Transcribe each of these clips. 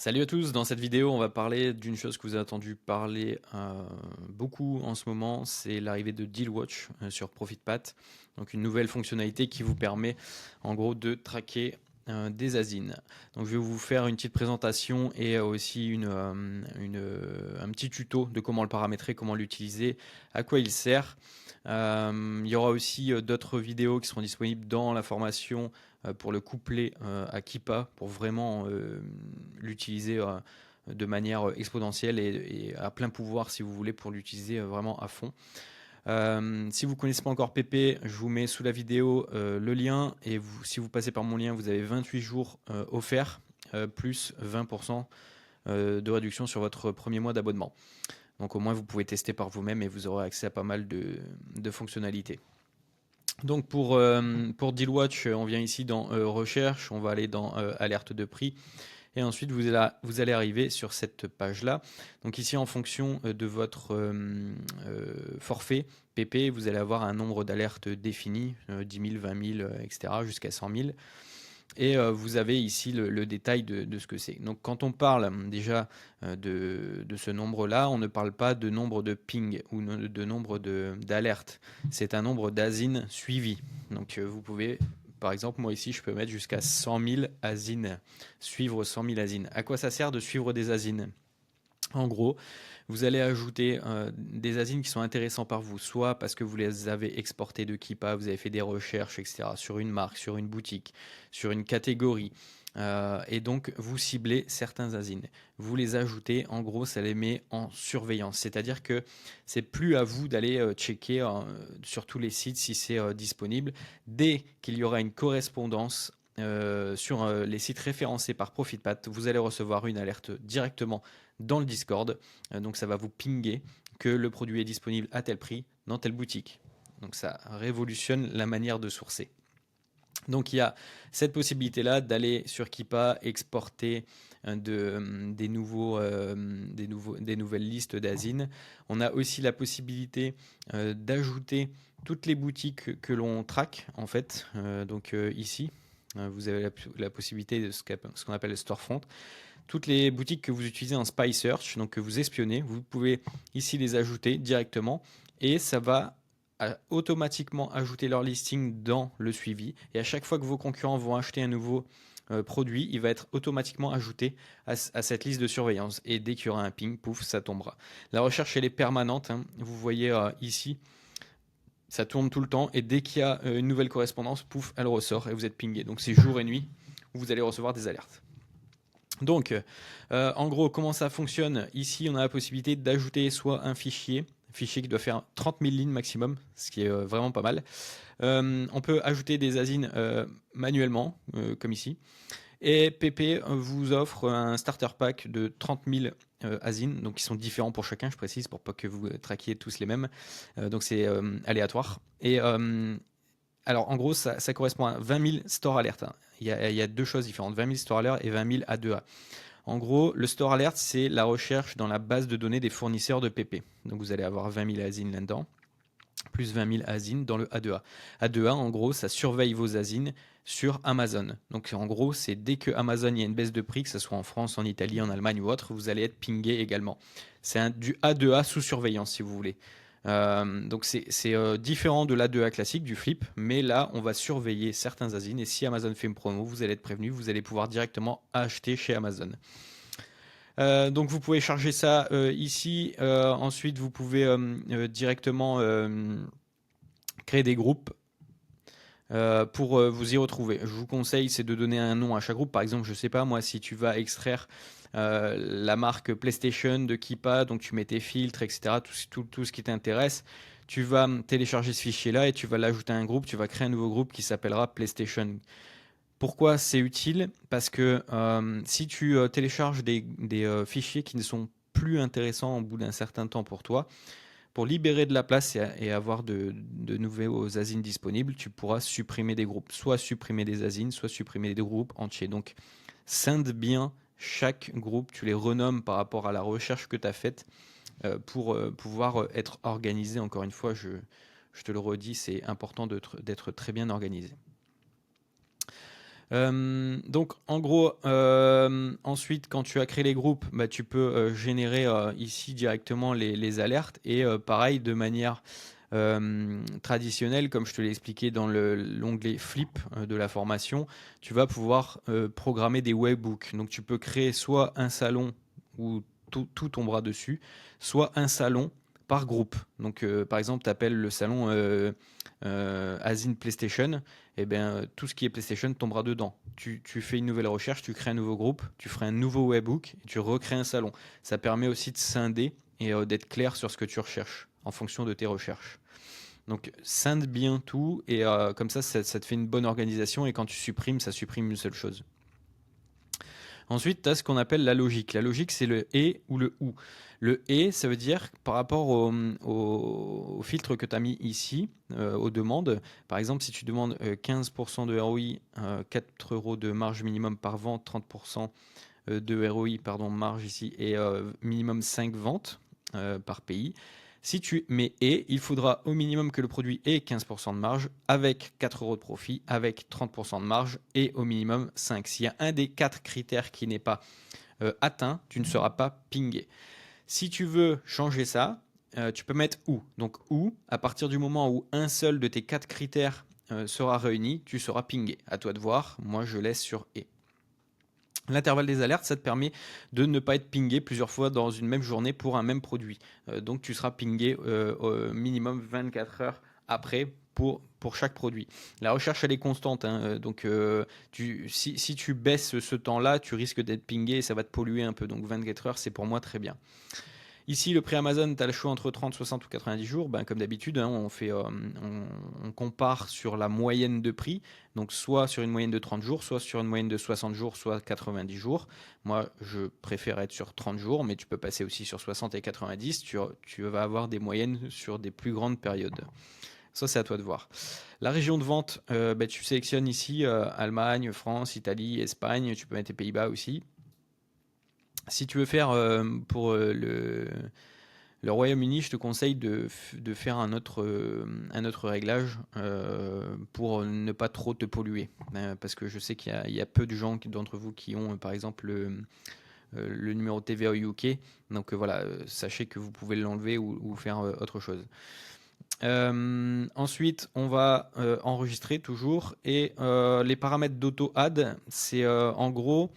Salut à tous, dans cette vidéo on va parler d'une chose que vous avez entendu parler beaucoup en ce moment, c'est l'arrivée de DealWatch sur ProfitPath, donc une nouvelle fonctionnalité qui vous permet en gros de traquer des asines. Donc je vais vous faire une petite présentation et aussi un petit tuto de comment le paramétrer, comment l'utiliser, à quoi il sert. Il y aura aussi d'autres vidéos qui seront disponibles dans la formation pour le coupler à Keepa pour vraiment l'utiliser de manière exponentielle et à plein pouvoir si vous voulez pour l'utiliser vraiment à fond. Si vous ne connaissez pas encore PP, je vous mets sous la vidéo le lien et si vous passez par mon lien, vous avez 28 jours offerts plus 20% de réduction sur votre premier mois d'abonnement. Donc au moins vous pouvez tester par vous-même et vous aurez accès à pas mal de fonctionnalités. Donc pour DealWatch, on vient ici dans recherche, on va aller dans alerte de prix et ensuite vous allez arriver sur cette page là. Donc ici en fonction de votre forfait PP, vous allez avoir un nombre d'alertes défini, 10 000, 20 000, etc. jusqu'à 100 000. Et vous avez ici le détail de ce que c'est. Donc quand on parle déjà de ce nombre-là, on ne parle pas de nombre de ping ou de nombre d'alertes. C'est un nombre d'asines suivies. Donc vous pouvez, par exemple, moi ici, je peux mettre jusqu'à 100 000 asines, suivre 100 000 asines. À quoi ça sert de suivre des asines? En gros, vous allez ajouter des asines qui sont intéressants par vous, soit parce que vous les avez exportés de Keepa, vous avez fait des recherches, etc., sur une marque, sur une boutique, sur une catégorie, et donc vous ciblez certains asines. Vous les ajoutez, en gros, ça les met en surveillance, c'est-à-dire que c'est plus à vous d'aller checker sur tous les sites si c'est disponible. Dès qu'il y aura une correspondance sur les sites référencés par ProfitPath, vous allez recevoir une alerte directement dans le Discord. Donc ça va vous pinguer que le produit est disponible à tel prix dans telle boutique. Donc ça révolutionne la manière de sourcer. Donc il y a cette possibilité-là d'aller sur Keepa, exporter des nouvelles listes d'asines. On a aussi la possibilité d'ajouter toutes les boutiques que l'on traque en fait. Donc ici, vous avez la possibilité de ce qu'on appelle le storefront. Toutes les boutiques que vous utilisez en Spy Search, donc que vous espionnez, vous pouvez ici les ajouter directement et ça va automatiquement ajouter leur listing dans le suivi. Et à chaque fois que vos concurrents vont acheter un nouveau produit, il va être automatiquement ajouté à cette liste de surveillance. Et dès qu'il y aura un ping, pouf, ça tombera. La recherche, elle est permanente. Hein. Vous voyez ici, ça tourne tout le temps. Et dès qu'il y a une nouvelle correspondance, pouf, elle ressort et vous êtes pingé. Donc c'est jour et nuit où vous allez recevoir des alertes. Donc, en gros, comment ça fonctionne? Ici, on a la possibilité d'ajouter soit un fichier qui doit faire 30 000 lignes maximum, ce qui est vraiment pas mal. On peut ajouter des asines manuellement, comme ici. Et PP vous offre un starter pack de 30 000 asines, donc qui sont différents pour chacun, je précise, pour pas que vous traquiez tous les mêmes. Donc c'est aléatoire. Et alors, en gros, ça correspond à 20 000 store alertes. Hein. Il y a deux choses différentes, 20 000 store alerts et 20 000 A2A. En gros, le store alert, c'est la recherche dans la base de données des fournisseurs de PP. Donc, vous allez avoir 20 000 asines là-dedans, plus 20 000 asines dans le A2A. A2A, en gros, ça surveille vos asines sur Amazon. Donc, en gros, c'est dès que Amazon, il y a une baisse de prix, que ce soit en France, en Italie, en Allemagne ou autre, vous allez être pingé également. C'est du A2A sous surveillance, si vous voulez. Donc c'est différent de l'A2A classique, du flip, mais là on va surveiller certains asines et si Amazon fait une promo, vous allez être prévenu, vous allez pouvoir directement acheter chez Amazon. Donc vous pouvez charger ça ici, ensuite vous pouvez directement créer des groupes pour vous y retrouver. Je vous conseille, c'est de donner un nom à chaque groupe. Par exemple, je sais pas, moi, si tu vas extraire la marque PlayStation de Keepa, donc tu mets tes filtres, etc., tout ce qui t'intéresse, tu vas télécharger ce fichier-là et tu vas l'ajouter à un groupe, tu vas créer un nouveau groupe qui s'appellera PlayStation. Pourquoi c'est utile? Parce que si tu télécharges des fichiers qui ne sont plus intéressants au bout d'un certain temps pour toi, pour libérer de la place et avoir de nouveaux asines disponibles, tu pourras supprimer des groupes, soit supprimer des asines, soit supprimer des groupes entiers. Donc, scinde bien chaque groupe, tu les renommes par rapport à la recherche que tu as faite pour pouvoir être organisé. Encore une fois, je te le redis, c'est important d'être très bien organisé. Donc en gros, ensuite quand tu as créé les groupes, bah, tu peux générer ici directement les alertes et pareil de manière traditionnelle, comme je te l'ai expliqué dans l'onglet Flip de la formation, tu vas pouvoir programmer des webhooks. Donc tu peux créer soit un salon où tout tombera dessus, soit un salon par groupe. Donc par exemple, tu appelles le salon Asine PlayStation, et bien tout ce qui est PlayStation tombera dedans. Tu fais une nouvelle recherche, tu crées un nouveau groupe, tu feras un nouveau webhook, et tu recrées un salon. Ça permet aussi de scinder et d'être clair sur ce que tu recherches en fonction de tes recherches. Donc scinde bien tout et comme ça te fait une bonne organisation et quand tu supprimes, ça supprime une seule chose. Ensuite, tu as ce qu'on appelle la logique. La logique, c'est le et ou le ou. Le et, ça veut dire par rapport au filtre que tu as mis ici, aux demandes. Par exemple, si tu demandes 15% de ROI, 4 euros de marge minimum par vente, 30% de ROI, pardon, marge ici, et minimum 5 ventes par pays. Si tu mets et, il faudra au minimum que le produit ait 15% de marge, avec 4 euros de profit, avec 30% de marge et au minimum 5. S'il y a un des 4 critères qui n'est pas atteint, tu ne seras pas pingé. Si tu veux changer ça, tu peux mettre ou. Donc ou, à partir du moment où un seul de tes 4 critères sera réuni, tu seras pingé. À toi de voir, moi je laisse sur et. L'intervalle des alertes, ça te permet de ne pas être pingé plusieurs fois dans une même journée pour un même produit. Donc tu seras pingé au minimum 24 heures après pour chaque produit. La recherche, elle est constante. Hein, donc si tu baisses ce temps-là, tu risques d'être pingé et ça va te polluer un peu. Donc 24 heures, c'est pour moi très bien. Ici, le prix Amazon, tu as le choix entre 30, 60 ou 90 jours. Ben, comme d'habitude, hein, on compare sur la moyenne de prix. Donc, soit sur une moyenne de 30 jours, soit sur une moyenne de 60 jours, soit 90 jours. Moi, je préfère être sur 30 jours, mais tu peux passer aussi sur 60 et 90. Tu vas avoir des moyennes sur des plus grandes périodes. Ça, c'est à toi de voir. La région de vente, ben, tu sélectionnes ici Allemagne, France, Italie, Espagne. Tu peux mettre les Pays-Bas aussi. Si tu veux faire pour le Royaume-Uni, je te conseille de faire un autre réglage pour ne pas trop te polluer. Parce que je sais qu'il y a peu de gens d'entre vous qui ont, par exemple, le numéro de TVA au UK. Donc voilà, sachez que vous pouvez l'enlever ou faire autre chose. Ensuite, on va enregistrer toujours. Et les paramètres d'auto-add, c'est en gros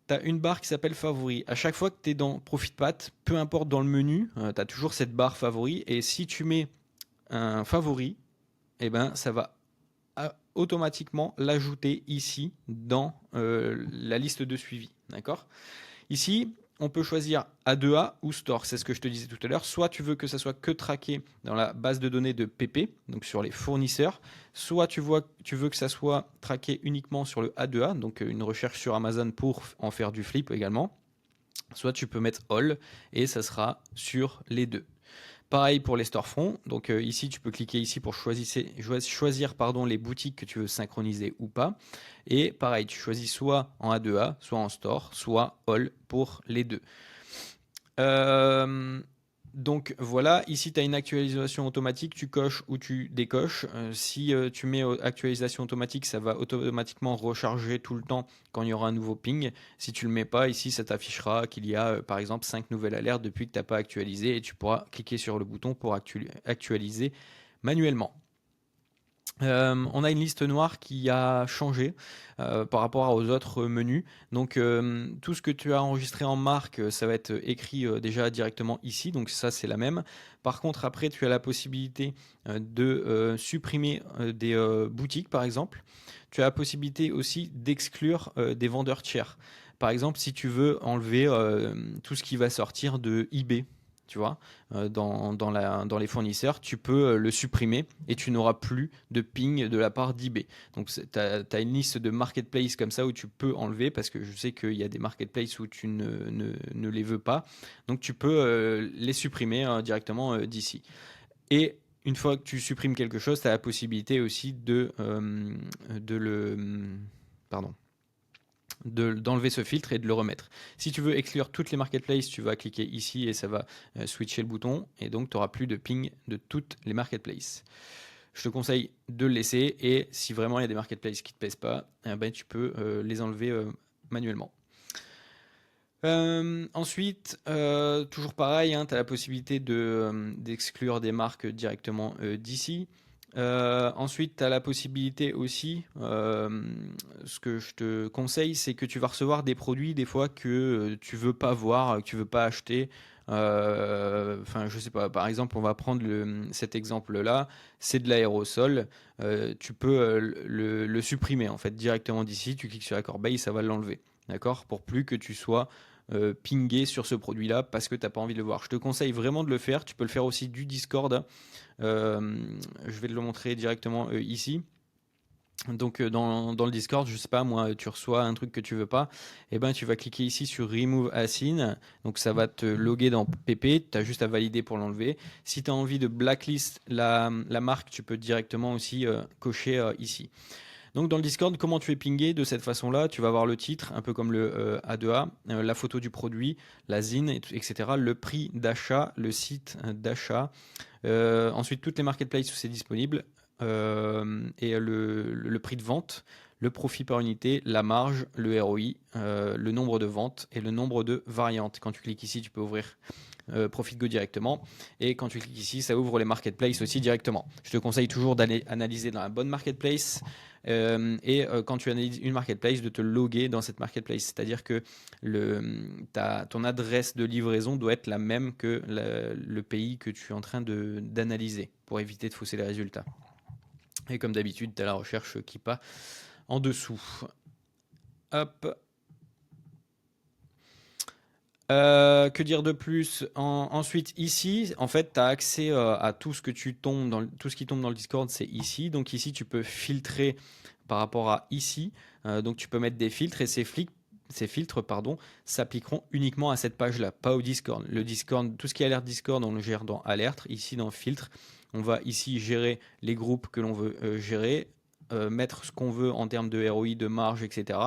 tu as une barre qui s'appelle favori. À chaque fois que tu es dans ProfitPath, peu importe dans le menu, tu as toujours cette barre favori. Et si tu mets un favori, eh ben, ça va automatiquement l'ajouter ici dans la liste de suivi. D'accord ? Ici, on peut choisir A2A ou Store, c'est ce que je te disais tout à l'heure. Soit tu veux que ça soit que traqué dans la base de données de PP, donc sur les fournisseurs, soit tu veux que ça soit traqué uniquement sur le A2A, donc une recherche sur Amazon pour en faire du flip également. Soit tu peux mettre All et ça sera sur les deux. Pareil pour les storefronts. Donc ici, tu peux cliquer ici pour choisir les boutiques que tu veux synchroniser ou pas. Et pareil, tu choisis soit en A2A, soit en store, soit All pour les deux. Donc voilà, ici tu as une actualisation automatique, tu coches ou tu décoches. Si tu mets actualisation automatique, ça va automatiquement recharger tout le temps quand il y aura un nouveau ping. Si tu ne le mets pas, ici ça t'affichera qu'il y a par exemple 5 nouvelles alertes depuis que tu n'as pas actualisé et tu pourras cliquer sur le bouton pour actualiser manuellement. On a une liste noire qui a changé par rapport aux autres menus. Donc tout ce que tu as enregistré en marque, ça va être écrit déjà directement ici. Donc ça c'est la même. Par contre après tu as la possibilité de supprimer des boutiques par exemple. Tu as la possibilité aussi d'exclure des vendeurs tiers. Par exemple si tu veux enlever tout ce qui va sortir de eBay. Tu vois, dans les fournisseurs, tu peux le supprimer et tu n'auras plus de ping de la part d'eBay. Donc, tu as une liste de marketplace comme ça où tu peux enlever parce que je sais qu'il y a des marketplaces où tu ne les veux pas. Donc, tu peux les supprimer directement d'ici. Et une fois que tu supprimes quelque chose, tu as la possibilité aussi de le. Pardon d'enlever ce filtre et de le remettre. Si tu veux exclure toutes les marketplaces, tu vas cliquer ici et ça va switcher le bouton et donc tu n'auras plus de ping de toutes les marketplaces. je te conseille de le laisser. Et si vraiment il y a des marketplaces qui ne te plaisent pas, ben, tu peux les enlever manuellement. Ensuite, toujours pareil, hein, tu as la possibilité d'exclure des marques directement d'ici. Ensuite, tu as la possibilité aussi, ce que je te conseille, c'est que tu vas recevoir des produits des fois que tu veux pas voir, que tu veux pas acheter. Enfin, je sais pas, par exemple, on va prendre cet exemple-là, c'est de l'aérosol. Tu peux le supprimer en fait directement d'ici, tu cliques sur la corbeille, ça va l'enlever. D'accord? Pour plus que tu sois pingé sur ce produit-là parce que tu n'as pas envie de le voir. Je te conseille vraiment de le faire. Tu peux le faire aussi du Discord. Je vais te le montrer directement ici. Donc dans le Discord, je sais pas moi, tu reçois un truc que tu veux pas, et ben tu vas cliquer ici sur Remove Assign, donc ça va te loguer dans PP, tu as juste à valider pour l'enlever. Si tu as envie de blacklist la marque, tu peux directement aussi cocher ici. Donc dans le Discord, comment tu es pingé de cette façon-là? Tu vas avoir le titre, un peu comme le A2A, la photo du produit, la ZIN, etc., le prix d'achat, le site d'achat, ensuite toutes les marketplaces où c'est disponible, et le prix de vente, le profit par unité, la marge, le ROI, le nombre de ventes et le nombre de variantes. Quand tu cliques ici, tu peux ouvrir ProfitGo directement. Et quand tu cliques ici, ça ouvre les marketplaces aussi directement. Je te conseille toujours d'aller analyser dans la bonne marketplace. Quand tu analyses une marketplace, de te loguer dans cette marketplace. C'est-à-dire que ton adresse de livraison doit être la même que le pays que tu es en train d'analyser pour éviter de fausser les résultats. Et comme d'habitude, tu as la recherche Keepa en dessous. Hop. Que dire de plus? Ensuite, ici, en fait, tu as accès à tout ce qui tombe dans le Discord, c'est ici. Donc ici, tu peux filtrer par rapport à ici. Donc tu peux mettre des filtres et ces filtres s'appliqueront uniquement à cette page-là, pas au Discord. Le Discord, tout ce qui est alerte Discord, on le gère dans alerte. Ici, dans filtre, on va ici gérer les groupes que l'on veut gérer, mettre ce qu'on veut en termes de ROI, de marge, etc.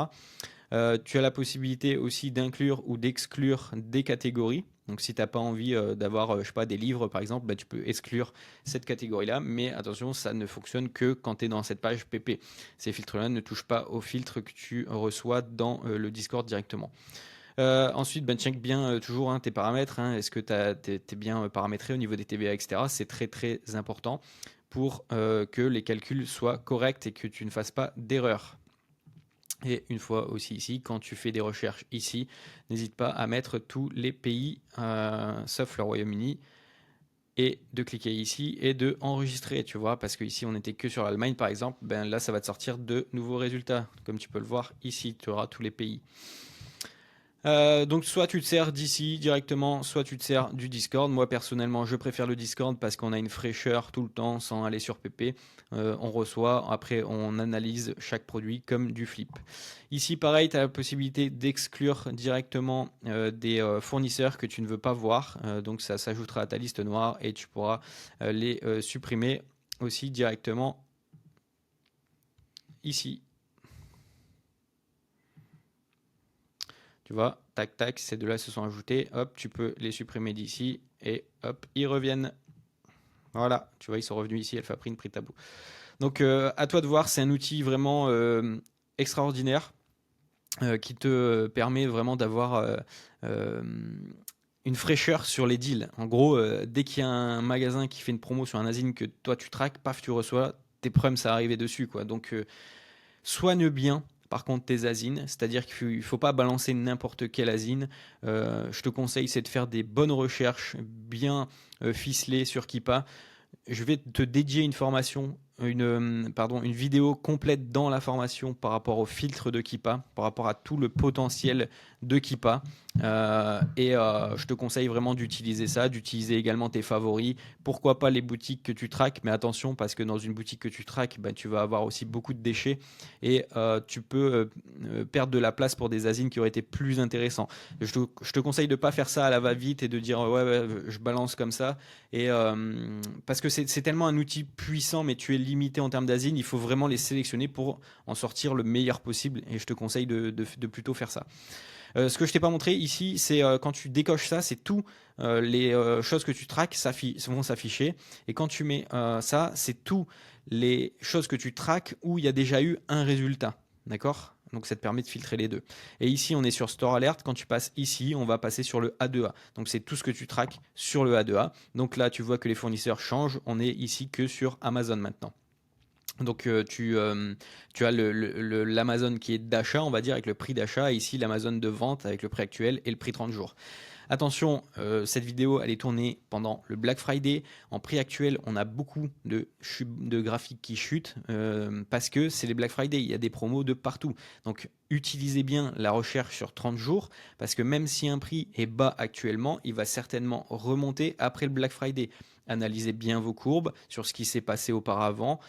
Tu as la possibilité aussi d'inclure ou d'exclure des catégories. Donc si tu n'as pas envie d'avoir, je sais pas, des livres par exemple, bah, tu peux exclure cette catégorie-là. Mais attention, ça ne fonctionne que quand tu es dans cette page PP. Ces filtres-là ne touchent pas aux filtres que tu reçois dans le Discord directement. Ensuite, ben, check bien toujours tes paramètres. Est-ce que tu es bien paramétré au niveau des TVA, etc. C'est très très important pour que les calculs soient corrects et que tu ne fasses pas d'erreur. Et une fois aussi ici, quand tu fais des recherches ici, n'hésite pas à mettre tous les pays, sauf le Royaume-Uni, et de cliquer ici et de enregistrer, tu vois, parce qu'ici on n'était que sur l'Allemagne par exemple, ben là ça va te sortir de nouveaux résultats. Comme tu peux le voir ici, tu auras tous les pays. Donc soit tu te sers d'ici directement, soit tu te sers du Discord. Moi personnellement je préfère le Discord parce qu'on a une fraîcheur tout le temps sans aller sur PP. On reçoit, après on analyse chaque produit comme du flip. Ici pareil, tu as la possibilité d'exclure directement des fournisseurs que tu ne veux pas voir. Donc ça s'ajoutera à ta liste noire et tu pourras les supprimer aussi directement ici. Tu vois, tac, tac, ces deux-là se sont ajoutés. Hop, tu peux les supprimer d'ici et hop, ils reviennent. Voilà, tu vois, ils sont revenus ici, Alpha Print, Prix Tabou. Donc, à toi de voir, c'est un outil vraiment extraordinaire qui te permet vraiment d'avoir une fraîcheur sur les deals. En gros, dès qu'il y a un magasin qui fait une promo sur un asine que toi tu traques, paf, tu reçois, tes prums, ça arrivait dessus, quoi. Donc, soigne bien par contre tes asines, c'est-à-dire qu'il ne faut pas balancer n'importe quelle asine. Je te conseille, c'est de faire des bonnes recherches bien ficelées sur Keepa. Je vais te dédier une formation, une vidéo complète dans la formation par rapport au filtre de Keepa, par rapport à tout le potentiel de Keepa. Je te conseille vraiment d'utiliser ça, d'utiliser également tes favoris. Pourquoi pas les boutiques que tu traques, mais attention parce que dans une boutique que tu traques, ben, tu vas avoir aussi beaucoup de déchets et tu peux perdre de la place pour des asines qui auraient été plus intéressants. Je te conseille de ne pas faire ça à la va-vite et de dire ouais, je balance comme ça. Et parce que c'est tellement un outil puissant, mais tu es limité en termes d'asines, il faut vraiment les sélectionner pour en sortir le meilleur possible. Et je te conseille de plutôt faire ça. Ce que je t'ai pas montré ici, c'est quand tu décoches ça, c'est tout les choses que tu traques vont s'afficher. Et quand tu mets ça, c'est tout les choses que tu traques où il y a déjà eu un résultat. D'accord? Donc ça te permet de filtrer les deux. Et ici, on est sur Store Alert. Quand tu passes ici, on va passer sur le A2A. Donc c'est tout ce que tu traques sur le A2A. Donc là, tu vois que les fournisseurs changent. On est ici que sur Amazon maintenant. Donc tu as l'Amazon qui est d'achat, on va dire, avec le prix d'achat, et ici l'Amazon de vente avec le prix actuel et le prix 30 jours. Attention, cette vidéo elle est tournée pendant le Black Friday. En prix actuel, on a beaucoup de graphiques qui chutent parce que c'est les Black Friday, il y a des promos de partout. Donc utilisez bien la recherche sur 30 jours parce que même si un prix est bas actuellement, il va certainement remonter après le Black Friday. Analysez bien vos courbes sur ce qui s'est passé auparavant.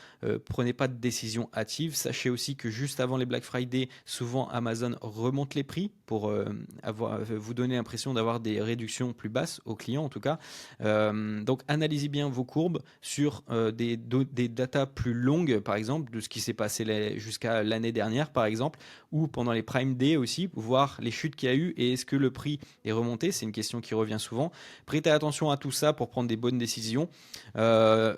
Prenez pas de décision hâtive. Sachez aussi que juste avant les Black Friday, souvent Amazon remonte les prix pour vous donner l'impression d'avoir des réductions plus basses aux clients en tout cas. Donc analysez bien vos courbes sur des datas plus longues, par exemple, de ce qui s'est passé jusqu'à l'année dernière, par exemple, ou pendant les Prime Day aussi, voir les chutes qu'il y a eu et est-ce que le prix est remonté. C'est une question qui revient souvent. Prêtez attention à tout ça pour prendre des bonnes décisions.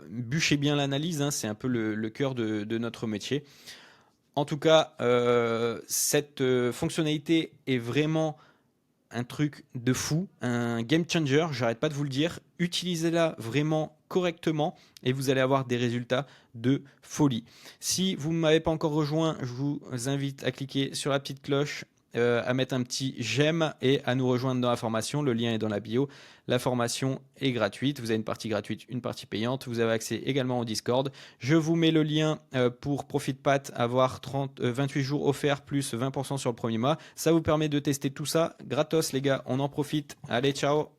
Bûchez bien l'analyse, hein, c'est un peu le cœur de notre métier. En tout cas, cette fonctionnalité est vraiment un truc de fou, un game changer, j'arrête pas de vous le dire. Utilisez-la vraiment correctement et vous allez avoir des résultats de folie. Si vous ne m'avez pas encore rejoint, je vous invite à cliquer sur la petite cloche, à mettre un petit j'aime et à nous rejoindre dans la formation. Le lien est dans la bio. La formation est gratuite. Vous avez une partie gratuite, une partie payante. Vous avez accès également au Discord. Je vous mets le lien pour ProfitPath, avoir 28 jours offerts plus 20% sur le premier mois. Ça vous permet de tester tout ça gratos, les gars. On en profite. Allez, ciao!